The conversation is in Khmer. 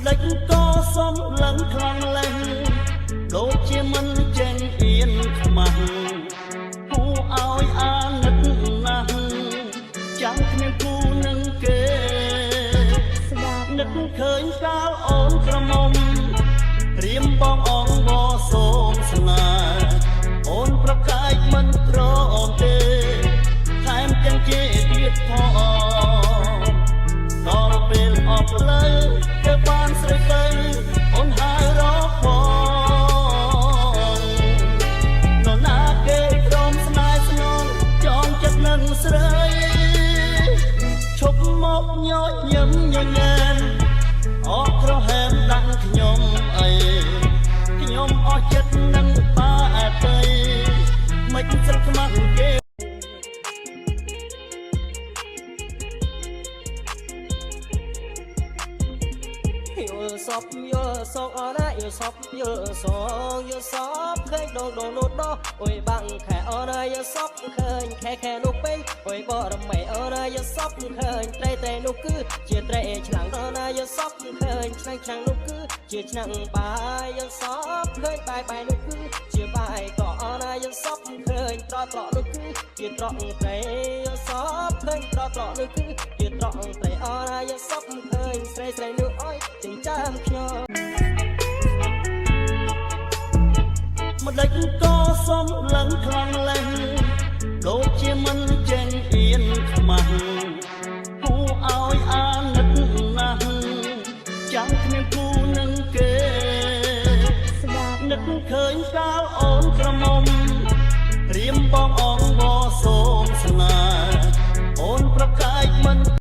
ដេចក៏សំឡឹងខ្លាំងលែងដូចជាមិនចេញអៀនខ្មាស់គូឲ្យអាណិតណាស់ចាំគ្មានគូនឹងគេស្ដាប់នឹកឃើញកាលអូនក្រមុំរៀមបងអងបសូមស្នេហ៍អូនប្រកាយមិនព្រមទេថែមទាំងជាទៀតផងដល់ពេលអស់ផ្លូវទៅបានស្រីទៅអូនហើយរកបងនរណាគេព្រមស្នេហ៍ស្នងចងចិត្តនឹងស្រីឈប់មកញញឹមញញែនអស់ក្រហែមដាក់ខ្ញុំអីខ្ញុំអស់ចិត្តនឹងបាអតីមិនស្រុកខ្មាស់គេសពយល់សងអណាយល់សពយល់សងយល់សពឃើញដងនោះដោះអុយបាំងខែអណាយល់សពឃើញខែនោះពេញអុយបរមីអណាយល់សពឃើញត្រីនោះគឺជាត្រីឆ្លាំងអណាយល់សពឃើញឆ្នាំងនោះគឺជាឆ្នាំងបាយយល់សពឃើញបាយនោះគឺជាបាយក៏អណាយល់សពឃើញត្រកនោះគឺជាត្រកត្រីយល់សពឃើញត្រកនោះគឺជាត្រកត្រីអណាយល់សពឃើញស្រីនោះអុយចិញ្ចាំខ្ញុំម្ដេចក៏សំឡឹងខ្លាំងលែងដូចជាមិនចេញអៀនខ្មាស់គូឲ្យអាណិតណាស់ចាំគ្មានគូនឹងគេស្ដាប់នឹកឃើញកាលអូនក្រមុំរៀមបងអង